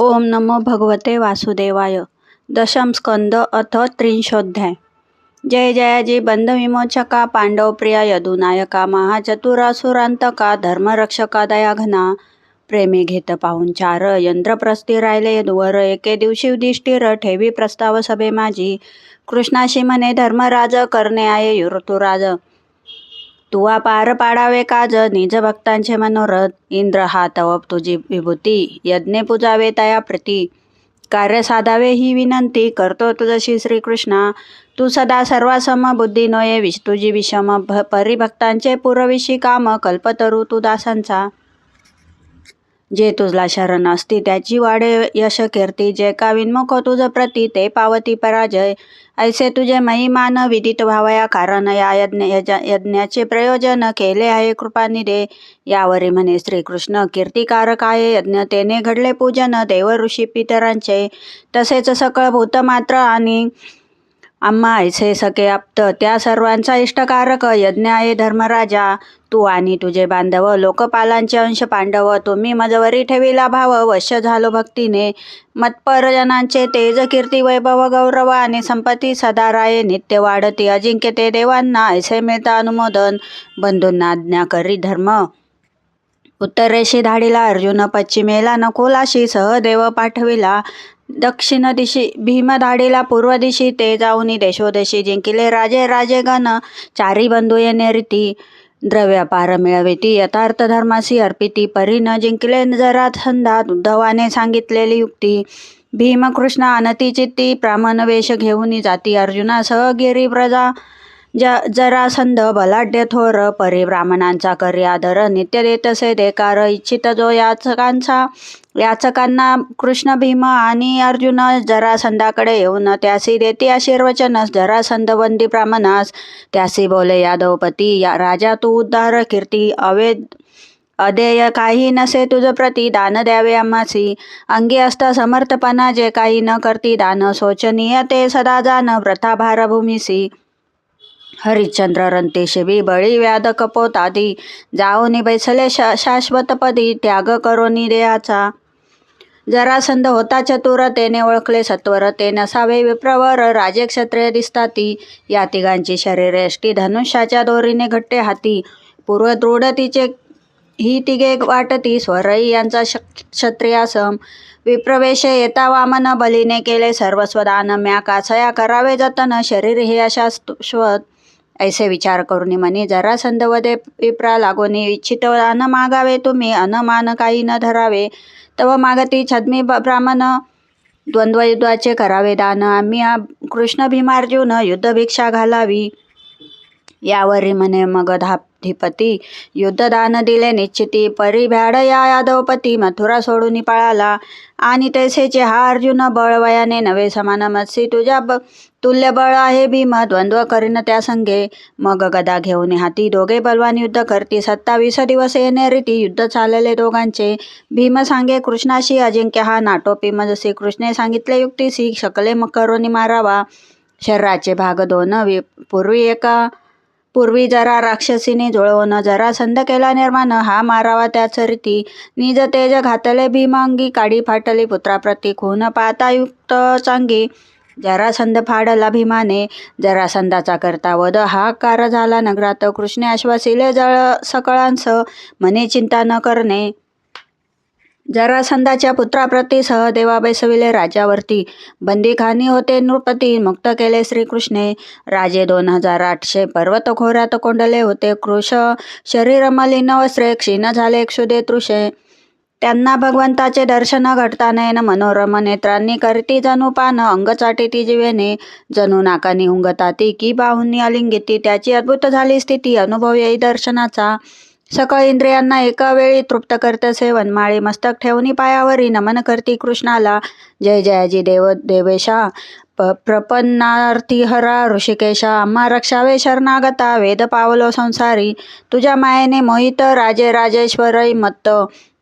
ओम नमो भगवते वासुदेवाय. दशम स्कंद अथ त्रिंशोऽध्याय. जय जयाजी बंधविमोचका पांडवप्रिया यदुनायका महाचतुरासुरांतका धर्मरक्षका दयाघना. प्रेमी घेत पाहून चार यंत्रप्रस्थी राहिले यदुवर. एके दिवशी युधिष्ठिर ठेवी प्रस्ताव सभे माझी. कृष्णाशी म्हणे धर्मराज करणे आहे ऋतुराज. तुवा पार पाडावे काज निज भक्तांचे मनोरथ. इंद्र हा तव तुझी विभूती यज्ञे पूजावे तया प्रती. कार्य साधावे ही विनंती करतो तुझशी श्रीकृष्णा. तू सदा सर्वासम बुद्धी नोये तुझी विषम परिभक्तांचे पुरविशी काम कल्पतरू तू दासांचा. जे तुझला शरण असती त्याची वाढे यश कीर्ती. जे का विन्मुख तुझ प्रती ते पावती पराजय. ऐसे तुझे महिमान विदित व्हावया कारण या यज्ञाचे प्रयोजन केले आहे कृपानिधे. यावरी म्हणे श्रीकृष्ण कीर्तिकारक आहे यज्ञ तेने घडले पूजन देव ऋषी पितरांचे. तसेच सकळ भूतमात्र आणि आम्हा ऐसे सखे आप्त त्या सर्वांचा इष्टकारक यज्ञ आहे धर्मराजा. तू आणि तुझे बांधव लोकपालांचे अंश पांडव तुम्ही मजवरी ठेविला भाव वश्य झालो भक्तीने. मतपरजनांचे तेज कीर्ती वैभव गौरव आणि संपत्ती सदा राये नित्य वाढती. अजिंक्य ते देवांना ऐसे मिळता अनुमोदन. बंधूंना आज्ञा करी धर्म उत्तरेशी धाडिला अर्जुन. पश्चिमेला नकुलाशी सहदेव पाठविला. दक्षिण दिशी भीम धाडिला. पूर्व दिशी ते जाऊनी देशोदेशी. जिंकिले राजे राजे गण चारी बंधू येणे रीती. द्रव्यपार मिळविती यथार्थ धर्मासी अर्पिती. परी न जिंकले जरासंधा उद्धवाने सांगितलेली युक्ती. भीम कृष्ण अनती चित्ती ब्राह्मण वेश घेऊन जाती. अर्जुना सह गिरी प्रजा जरासंध बलाढ्य थोर. परी ब्राह्मणांचा करी आदर नित्य देतसे देकार. इच्छित जो याचकांना कृष्ण भीम आणि अर्जुन जरासंधाकडे येऊन त्यासी देती आशीर्वचन. जरासंध बंदी ब्राह्मणास त्यासी बोले यादवपती. राजा तू उद्धार कीर्ती अदेय काही नसे तुझ प्रती. दान द्यावे आम्हासी अंगी असता समर्थपणा. जे काही न करती दान शोचनीय ते सदा जाण. व्रता भार भूमिसी हरिश्चंद्र रणतेशवी बळी व्याध कपोत आदी. जाओनी बैसले शाश्वतपदी त्याग करोनी देहाचा. जरासंध होता चतुर तेने ओळखले सत्वर. ते नसावे विप्रवर राजे क्षत्रिय दिसताती. या तिघांची शरीरे यष्टी धनुष्याच्या दोरीने घट्टे हाती. पूर्व दृढ तिचे ही तिघे वाटती. स्वरई यांचा क्षत्रियासम. विप्रवेश येता वामन बलीने केले सर्वस्व दान. म्या कासया करावे जतन शरीर हे अशाश्वत. ऐसे विचार करून म्हणे जरासंध वदे विप्रा लागोनी. इच्छित दान मागावे तुम्ही अनमान काही न धरावे. तव मागती छद्मी ब्राह्मण द्वंद्वयुद्धाचे करावे दान. आम्ही कृष्ण भीमार्जुन युद्ध भिक्षा घालावी. यावरी म्हणे मग धापधिपती युद्धदान दिले निश्चिती. परिभ्याड या यादवपती मथुरा सोडून पळाला. आणि तैसेचे हा अर्जुन बळ वयाने नवे समान मत्सी. तुझ्या तुल्य बळ आहे भीम द्वंद्व करीन त्या संगे. मग गदा घेऊन हाती दोघे बलवान युद्ध करती. 27 दिवस येणे रीती युद्ध चालले दोघांचे. भीम सांगे कृष्णाशी अजिंक्य हा नाटोपी मजसी. कृष्णे सांगितले युक्तीसी शकले करोनी मारावा. शरीराचे भाग दोन पूर्वी जरा राक्षसीने जुळवून. जरासंध केला निर्माण हा मारावा त्याच रीती. निज तेज घातले भीम अंगी. काडी फाटली पुत्राप्रती खून पाहता युक्त चांगी. जरासंध फाडला भीमाने. जरासंधाचा करता वध हाकार झाला नगरात. कृष्णे आश्वासिले जळ सकळांस म्हणे चिंता न करणे. जरासंधाच्या पुत्राप्रती सहदेवा बैसविले राज्यावरती. बंदीखानी होते नृपती मुक्त केले श्रीकृष्णे. राजे 2800 पर्वत खोऱ्यात कोंडले होते. कृश शरीर मलिन वस्त्रे क्षीण झाले क्षुदे तृषे. त्यांना भगवंताचे दर्शन घडता नयन मनोरम. नेत्रांनी करती जणू पान अंग चाटीती जीवेने. जणू नाकानी हुंगताती की बाहूंनी अलिंगिती. त्याची अद्भुत झाली स्थिती अनुभव येई दर्शनाचा. सकळ इंद्रियांना एका वेळी तृप्त करतसे. वनमाळी मस्तक ठेवणी पायावरी नमन करती कृष्णाला. जय जयाजी देवेशा प्रपन्नार्थी हरा ऋषिकेशा. आम्हा रक्षावे शरणागता वेद पावलो संसारी. तुझ्या मायेने मोहित राजे राजेश्वरई मत्त.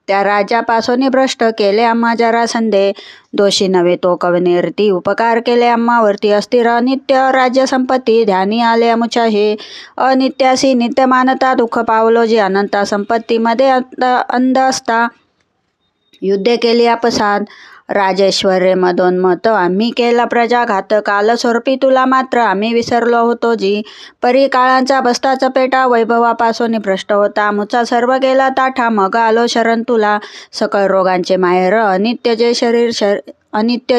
त्या राजापासून भ्रष्ट केले आम्हा जरासंधे. दोषी नव्हे तो कवनेरती. उपकार केले आम्हावरती अस्थिर अनित्य राज्य संपत्ती. ध्यानी आले अमुच्या हे अनित्यासी नित्य मानता. दुःख पावलो जी अनंता संपत्तीमध्ये अंध असता. युद्धे केली आपसात राजेश्वरे मदोन्मत आम्ही केला प्रजाघात, कालस्वरूपी तुला मात्र आम्ही विसरलो होतो जी. परी काळांचा बसता चपेटा, वैभवापासून भ्रष्ट होता मुचा सर्व गेला ताठा. मग आलो शरण तुला, सकळ रोगांचे माहेर. अनित्य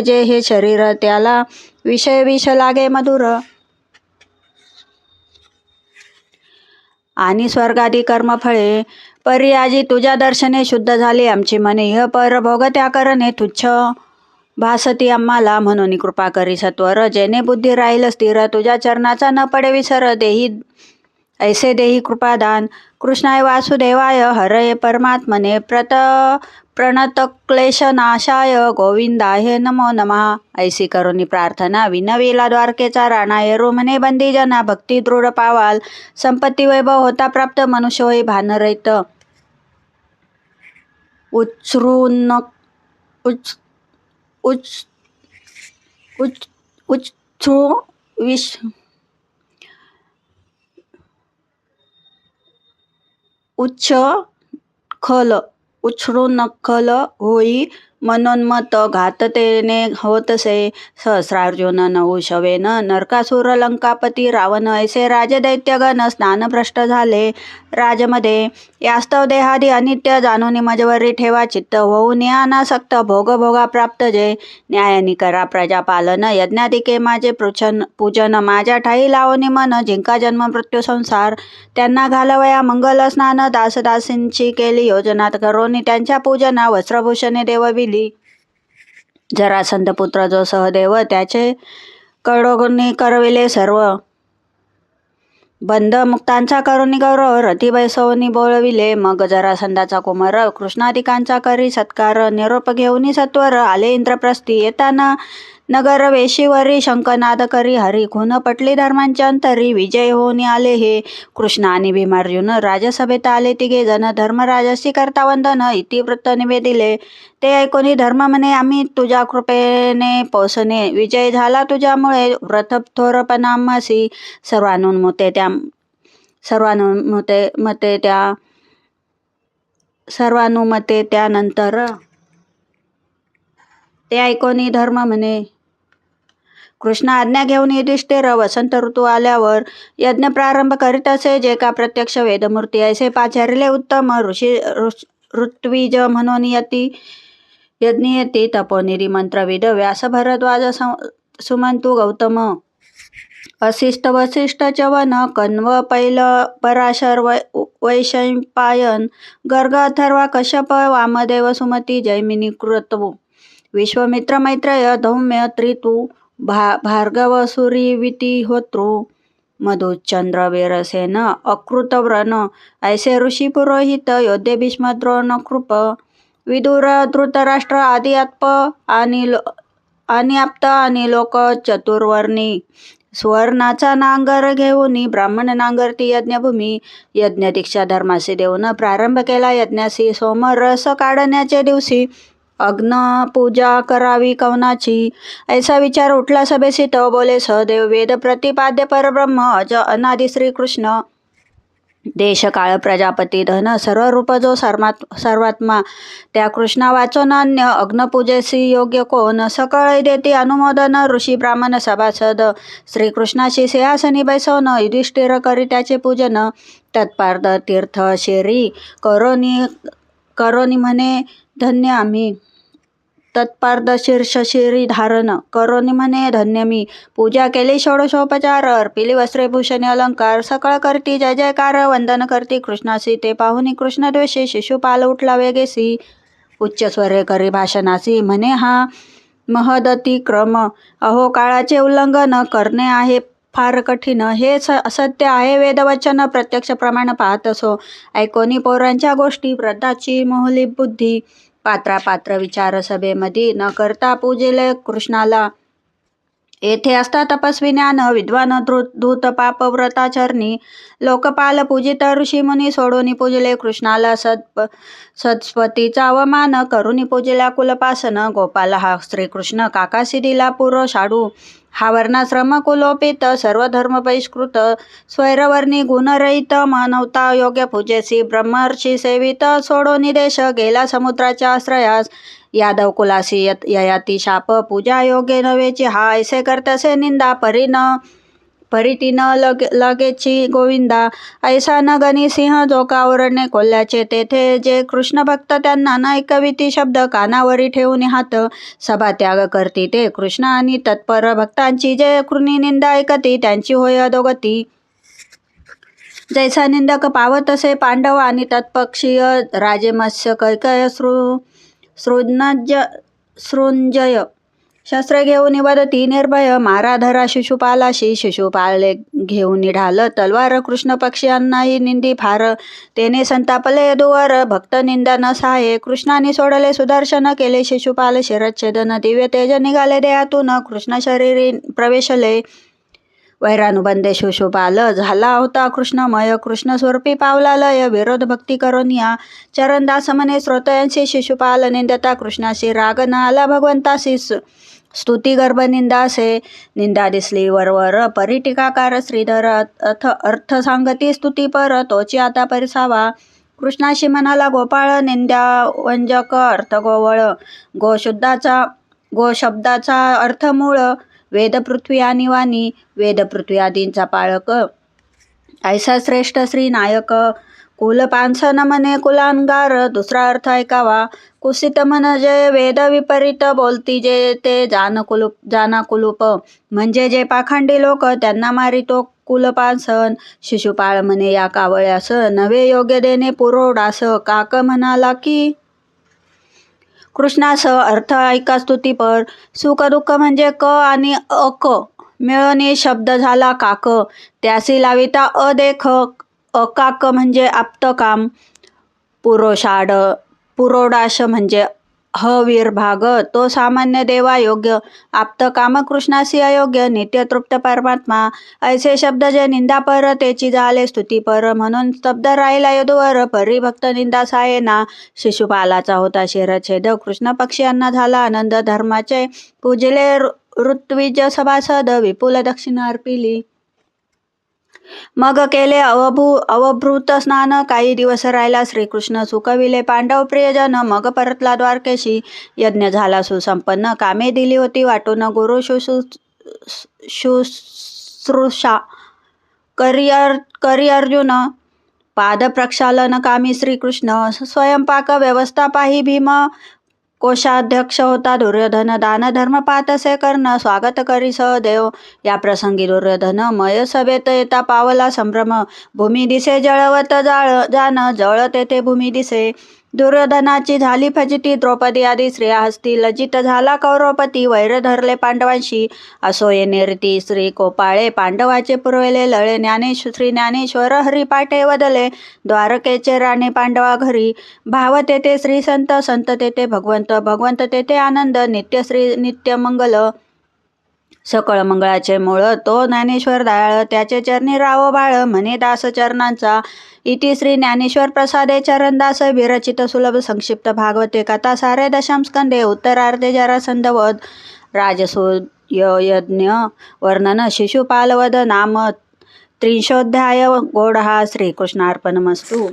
जे हे शरीर, त्याला विषय विष लागे मधुर. आणि स्वर्गादी कर्मफळे, परी आजी तुझ्या दर्शने शुद्ध झाली आमची मने. इह पर भोग त्या करणे तुच्छ भासती आम्हाला, म्हणून कृपा करी सत्वर. जेणे बुद्धी राहील स्थिर, तुझ्या चरणाचा न पडे विसर. देही ऐसे देही कृपादान. कृष्णाय वासुदेवाय हरये परमात्मने, प्रणत क्लेश नाशाय गोविंदाय नमो नमः. ऐसी करुणी प्रार्थना विनविला द्वारकेचा राणा. येरू म्हणे बंदी जना, भक्ती दृढ पावाल. संपत्ती वैभव होता प्राप्त, मनुष्य होई भानरहित. उच्चृ उच्छृंखल होई मनोन्मत. घाततेने होतसे सहस्रार्जुन नऊ शवेन. नरकासुर लंकापती रावण, ऐसे राजदैत्यगण स्नानभ्रष्ट झाले राजमध्ये. यास्तव देहादी अनित्य, जाणून मजवरी ठेवा चित्त. होऊन अनासक्त भोग भोगा प्राप्त जे. न्यायानी करा प्रजापालन, यज्ञादिके माझे पूजन. माझ्या ठाई लावून मन, जिंका जन्म मृत्यू संसार. त्यांना घालवया मंगल स्नान, दासदासींची केली योजनात. करोनी त्यांच्या पूजना, वस्त्रभूषणे देवविली. जरासंध पुत्र जो सहदेव, त्याचे कडोनी करविले सर्व. बंध मुक्तांचा करुणी गौरव, रती बैसवनी बोलविले. मग जरासंधाचा कुमार कृष्णादिकांचा करी सत्कार. निरोप घेऊनी सत्वर आले इंद्रप्रस्थी. येताना नगर वेशीवरी शंखनाद करी हरी. खून पटली धर्मांच्या अंतरी, विजय होऊन आले हे कृष्ण आणि भीमार्जुन. राजसभेत आले तिघे जण, धर्मराजसी करता वंदन. इति वृत्त निवेदिले ते ऐकोनी धर्म म्हणे, आम्ही तुझ्या कृपेने पोसणे. विजय झाला तुझ्यामुळे व्रत थोरपणामासी. सर्वानुमते त्यानंतर ते ऐकोनी धर्म म्हणे. कृष्ण आज्ञा घेऊन युधिष्ठिर वसंत ऋतू आल्यावर यज्ञ प्रारंभ करीत असे. जे का प्रत्यक्ष वेदमूर्ती ऐसे पाचारिले उत्तम. ऋत्विज म्हणून यज्ञयती तपोनिरी मंत्रविद. व्यास भरद्वाज सुमंतू गौतम असिष्ट वसिष्ठ च्यवन कण्व पैल पराशर वैशंपायन गर्ग अथर्वा कश्यप वामदेव सुमती जैमिनी कृतु विश्वामित्र मैत्रेय धौम्य त्रितु भार्गव सूरिवितिहोत्रु मधुचंद्र वीरसेन अकृत व्रण. ऐसे ऋषी पुरोहित योद्धे भीष्म द्रोण कृप विदुर धृतराष्ट्र आदी आप्त आणि लोक चतुर्वर्णी. सुवर्णाचा नांगर घेऊन ब्राह्मण नांगरती यज्ञभूमी. यज्ञ दीक्षा धर्मासी देऊन प्रारंभ केला यज्ञासी. सोमरस काढण्याचे दिवशी अग्नपूजा करावी कवनाची. ऐसा विचार उठला सभेसी. तो बोले सहदेव वेद प्रतिपाद्य परब्रह्म अज अनादि श्रीकृष्ण. देश काळ प्रजापती धन सर्व रूप जो सर्वात्मा. त्या कृष्णा वाचोन अन्य अग्नपूजेसी योग्य कोण. सकळ देती अनुमोदन ऋषी ब्राह्मण सभासद. श्रीकृष्णाशी सिंहासनी बैसवण युधिष्ठिर करी त्याचे पूजन. तत्पार्थ तीर्थ शेरी करोनी म्हणे धन्य आम्ही. तत्पार्थ शीर्ष शिरी धारण करोनी म्हणे धन्य मी. पूजा केली षोडशोपचार अर्पिली वस्त्रे भूषणे अलंकार. सकळ करती जय जयकार वंदन करती कृष्णासी. ते पाहुनी कृष्णद्वेषी शिशुपाल उठला वेगेसी. उच्च स्वरे करी भाषणासी म्हणे हा महदतिक्रम. अहो काळाचे उल्लंघन करणे आहे फार कठीण. हे असत्य आहे वेदवचन प्रत्यक्ष प्रमाण पाहत असो. ऐकोनी पोरांच्या गोष्टी वृद्धाची मोहली बुद्धी. पात्र विचार सभेमधी न करता पूजिले कृष्णाला. येथे असता तपस्वी ज्ञान विद्वान धूत पाप व्रताचरणी. लोकपाल पूजित ऋषी मुनी सोडून पूजले कृष्णाला. सत्स्वतीचा अवमान करुनी पूजल्या कुलपासन. गोपाल हा श्रीकृष्ण काकासी दिला पूर्व शाडू. हा वर्णाश्रम कुलोपित सर्व धर्म बहिष्कृत. स्वैरवर्णी गुणरहित मानवता योग्य पूजेसी. ब्रह्मर्षी सेवित सोडोनी देश गेला समुद्राच्या आश्रयास. यादव कुलासी ययाती शाप पूजा योगे नवेची हा ऐसे करतसे निंदा परिटी न लगेची गोविंदा ऐसा न गणी सिंह जो कावरणे कोल्ह्याचे तेथे जे कृष्ण भक्त त्यांना न ऐकविती शब्द कानावरी ठेवून हात सभा त्याग करती ते कृष्ण आणि तत्पर भक्तांची जे कृणी निंदा ऐकती त्यांची होय अधोगती. जैसा निंदक पावत असे पांडव आणि तत्पक्षीय राजे मत्स्य कैकय सृंजय शस्त्र घेऊन वदती निर्भय मारा धरा शिशुपालाशी शिशुपाले घेऊन ढाल तलवार कृष्ण पक्षीयांनाही निंदी फार तेने संतापले यदुवर भक्त निंदा न सहाये कृष्णाने सोडले सुदर्शन केले शिशुपाल शिरच्छेदन दिव्य तेज निघाले देहातून कृष्ण शरीरी प्रवेशले वैरानुबंधे शिशुपाल झाला होता कृष्णमय कृष्ण स्वरूपी पावला लय विरोध भक्ती करून या चरणदास म्हणे श्रोतयांशी शिशुपाल निंदता कृष्णाशी राग न आला भगवंताशी स्तुती गर्भ निंदासे निंदा दिसली वरवर परिटीकाकार श्रीधर अर्थ सांगती स्तुती पर तोची आता परिसावा कृष्णाशी म्हणाला गोपाळ निंद्या वंजक अर्थ गोवळ गो शब्दाचा अर्थ मूळ वेद पृथ्वी आणि वाणी वेद पृथ्वी आदींचा पाळक ऐसा श्रेष्ठ श्री नायक कुलपांसन म्हणे कुलांगार दुसरा अर्थ ऐकावा कुसित म्हणजे वेद विपरीत बोलती जे ते जाना कुलूप म्हणजे जे पाखंडी लोक त्यांना मारितो कुलपांसन शिशुपाळ म्हणे या कावळ्यास नवे योग्य देणे पुरोडास काक म्हणाला की कृष्णास अर्थ ऐका स्तुतीपर सुख दुःख म्हणजे क आणि अक मिळवणे शब्द झाला काक त्यासी लाविता अदेख अकाक म्हणजे आप्तकाम पुरोडाश म्हणजे हवीरभाग तो सामान्य देवा योग्य आप्तकाम कृष्णासी अयोग्य नित्य तृप्त परमात्मा ऐसे शब्द जे निंदापर तेची झाले स्तुतीपर म्हणून स्तब्ध राहिला यदुवर परी भक्त निंदा सायेना शिशुपालाचा होता शिरच्छेद कृष्ण पक्षीयांना झाला आनंद धर्माचे पूजले ऋत्विज सभासद विपुल दक्षिणा अर्पिली मग केले अवभृत स्नान काही दिवस राहिला श्रीकृष्ण सुखविले पांडव प्रियजन मग परतला द्वारकेशी यज्ञ झाला सुसंपन्न कामे दिली होती वाटून गुरु शुश्रूषा करी अर्जुन पाद प्रक्षालन कामी श्रीकृष्ण स्वयंपाक व्यवस्था पाही भीम कोशाध्यक्ष होता दुर्योधन दान धर्म पातसे कर्ण स्वागत करी सहदेव या प्रसंगी दुर्योधन मय सभेत येता पावला संभ्रम भूमी दिसे जळवत जाण जळ तेथे भूमी दिसे दुर्योधनाची झाली फजिती द्रौपदी आदी स्त्रिया हस्ती लज्जित झाला कौरवपती वैर धरले पांडवांशी असो येणे रीती श्री कोपाळे पांडवाचे पुरवले लळे श्री ज्ञानेश्वर हरिपाठे वदले द्वारकेचे राणे पांडवा घरी भाव तेथे श्री संत संत तेथे भगवंत तेथे आनंद नित्य मंगल सकळ मंगळाचे मूळ तो ज्ञानेश्वर दयाळ त्याचे चरणी राव बाळ म्हणे दास चरणांचा इति श्री ज्ञानेश्वर प्रसादे चरणदास विरचित सुलभ संक्षिप्त भागवते कथा सारे दशम स्कंदे उत्तरार्धे जरासंधवध राजसूय यज्ञ वर्णन शिशुपालवध नाम 300 गोढा श्रीकृष्णार्पणमस्तु.